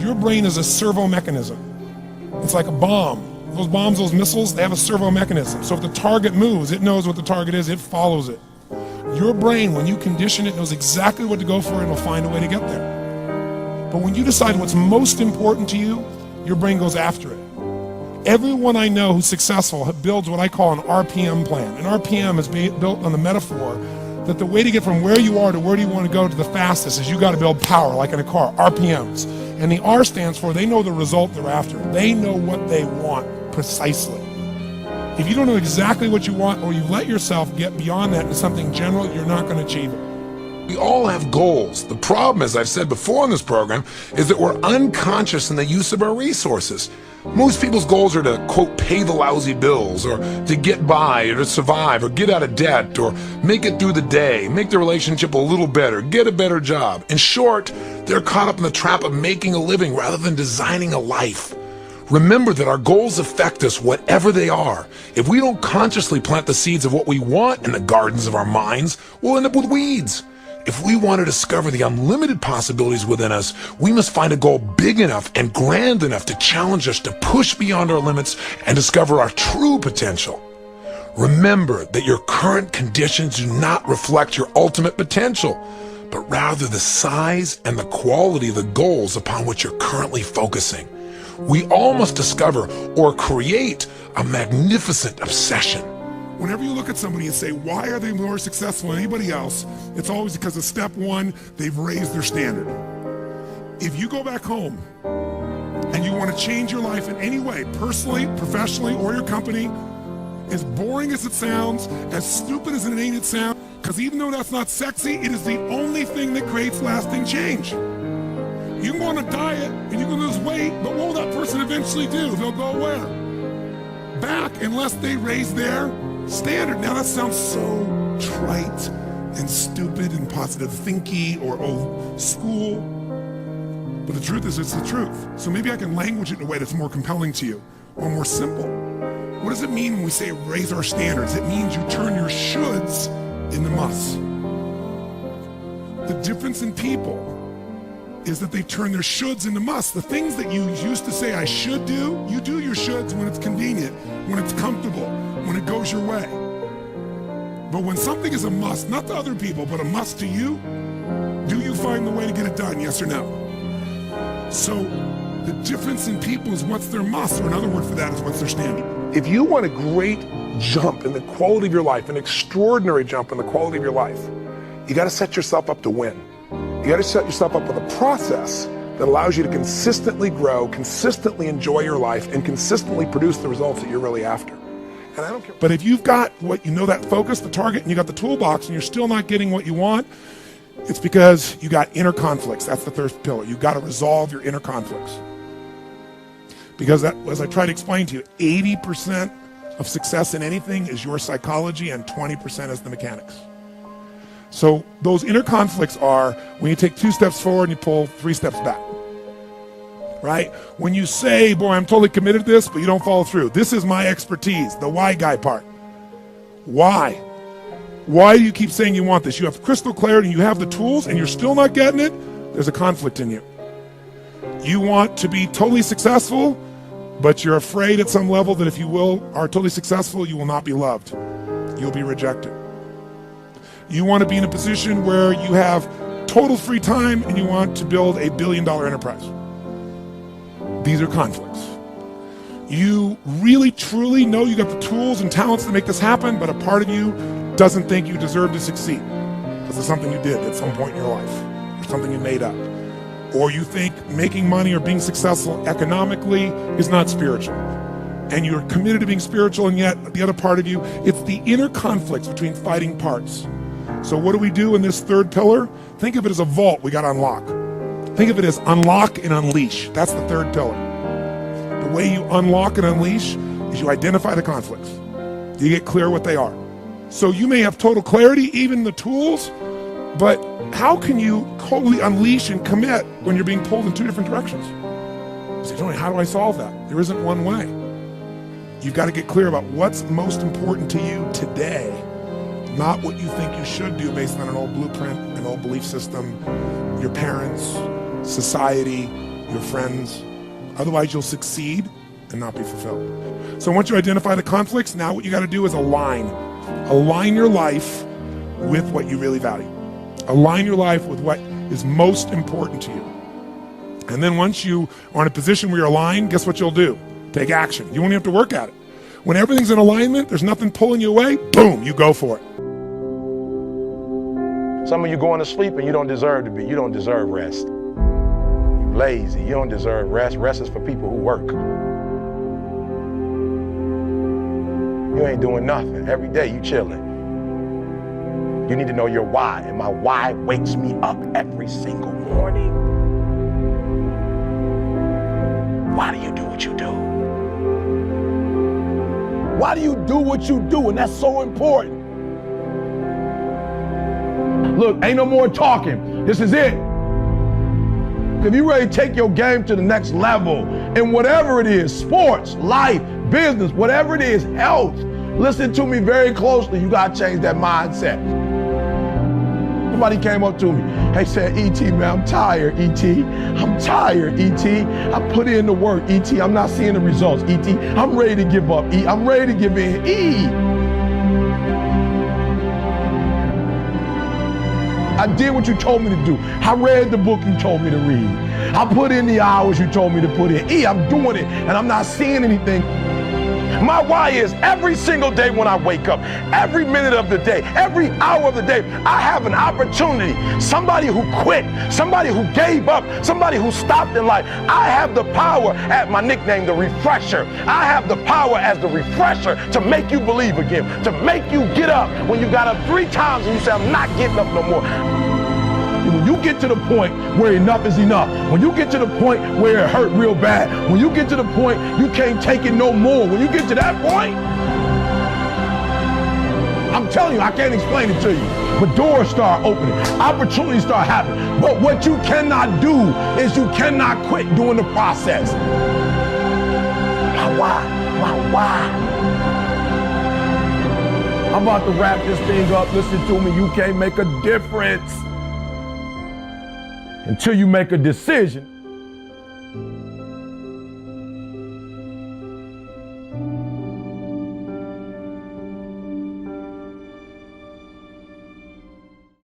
Your brain is a servo mechanism. It's like a bomb. Those bombs, those missiles, they have a servo mechanism. So if the target moves, it knows what the target is, it follows it. Your brain, when you condition it, knows exactly what to go for and it'll find a way to get there. But when you decide what's most important to you, your brain goes after it. Everyone I know who's successful builds what I call an RPM plan. An RPM is built on the metaphor that the way to get from where you are to where you want to go to the fastest is you got to build power, like in a car, RPMs. And the R stands for they know the result they're after. They know what they want precisely. If you don't know exactly what you want, or you let yourself get beyond that into something general, you're not going to achieve it. We all have goals. The problem, as I've said before in this program, is that we're unconscious in the use of our resources. Most people's goals are to, quote, pay the lousy bills, or to get by, or to survive, or get out of debt, or make it through the day, make the relationship a little better, get a better job. In short, they're caught up in the trap of making a living rather than designing a life. Remember that our goals affect us, whatever they are. If we don't consciously plant the seeds of what we want in the gardens of our minds, we'll end up with weeds. If we want to discover the unlimited possibilities within us, we must find a goal big enough and grand enough to challenge us to push beyond our limits and discover our true potential. Remember that your current conditions do not reflect your ultimate potential, but rather the size and the quality of the goals upon which you're currently focusing. We all must discover or create a magnificent obsession. Whenever you look at somebody and say, why are they more successful than anybody else? It's always because of step one, they've raised their standard. If you go back home and you want to change your life in any way, personally, professionally, or your company, as boring as it sounds, as stupid as it ain't it sounds, because even though that's not sexy, it is the only thing that creates lasting change. You can go on a diet and you can lose weight, but what will that person eventually do? They'll go where? Back, unless they raise their standard. Now that sounds so trite and stupid and positive thinky or old school, but the truth is it's the truth. So maybe I can language it in a way that's more compelling to you or more simple. What does it mean when we say raise our standards? It means you turn your shoulds into musts. The difference in people is that they turn their shoulds into musts. The things that you used to say I should do, you do your shoulds when it's convenient, when it's comfortable, when it goes your way. But when something is a must, not to other people, but a must to you, do you find the way to get it done, yes or no? So the difference in people is what's their must, or another word for that is what's their standard. If you want a great jump in the quality of your life, an extraordinary jump in the quality of your life, you got to set yourself up to win. You got to set yourself up with a process that allows you to consistently grow, consistently enjoy your life, and consistently produce the results that you're really after. And I don't care. But if you've got what you know, that focus, the target, and you got the toolbox, and you're still not getting what you want, it's because you got inner conflicts. That's the third pillar. You got to resolve your inner conflicts. Because that, as I try to explain to you, 80% of success in anything is your psychology, and 20% is the mechanics. So those inner conflicts are when you take 2 steps forward and you pull 3 steps back, right? When you say, boy, I'm totally committed to this, but you don't follow through. This is my expertise, the why guy part. Why? Why do you keep saying you want this? You have crystal clarity, you have the tools, and you're still not getting it? There's a conflict in you. You want to be totally successful, but you're afraid at some level that if you are totally successful, you will not be loved. You'll be rejected. You want to be in a position where you have total free time and you want to build a billion-dollar enterprise. These are conflicts. You really, truly know you got the tools and talents to make this happen, but a part of you doesn't think you deserve to succeed because it's something you did at some point in your life or something you made up. Or you think making money or being successful economically is not spiritual. And you're committed to being spiritual, and yet the other part of you, it's the inner conflicts between fighting parts. So what do we do in this third pillar? Think of it as a vault we got to unlock. Think of it as unlock and unleash. That's the third pillar. The way you unlock and unleash is you identify the conflicts. You get clear what they are. So you may have total clarity, even the tools, but how can you totally unleash and commit when you're being pulled in 2 different directions? You say, Tony, how do I solve that? There isn't one way. You've got to get clear about what's most important to you today, not what you think you should do based on an old blueprint, an old belief system, your parents, society, your friends. Otherwise, you'll succeed and not be fulfilled. So once you identify the conflicts, now what you got to do is align. Align your life with what you really value. Align your life with what is most important to you. And then once you are in a position where you're aligned, guess what you'll do? Take action. You won't even have to work at it. When everything's in alignment, there's nothing pulling you away, boom, you go for it. Some of you going to sleep and you don't deserve to be. You don't deserve rest. You're lazy. You don't deserve rest. Rest is for people who work. You ain't doing nothing. Every day you chilling. You need to know your why. And my why wakes me up every single morning. Why do you do what you do? Why do you do what you do? And that's so important. Look, ain't no more talking. This is it. If you ready to take your game to the next level, and whatever it is, sports, life, business, whatever it is, health, listen to me very closely. You got to change that mindset. Somebody came up to me. They said, E.T., man, I'm tired, E.T. I'm tired, E.T. I put in the work, E.T. I'm not seeing the results, E.T. I'm ready to give up, E. I'm ready to give in, E. I did what you told me to do. I read the book you told me to read. I put in the hours you told me to put in. E, I'm doing it, and I'm not seeing anything. My why is every single day when I wake up, every minute of the day, every hour of the day, I have an opportunity. Somebody who quit, somebody who gave up, somebody who stopped in life. I have the power, at my nickname, the refresher. I have the power as the refresher to make you believe again, to make you get up when you got up 3 times and you say, I'm not getting up no more. When you get to the point where enough is enough, when you get to the point where it hurt real bad, when you get to the point you can't take it no more, when you get to that point, I'm telling you, I can't explain it to you, but doors start opening, opportunities start happening. But what you cannot do is you cannot quit doing the process. My why. I'm about to wrap this thing up. Listen to me, you can't make a difference until you make a decision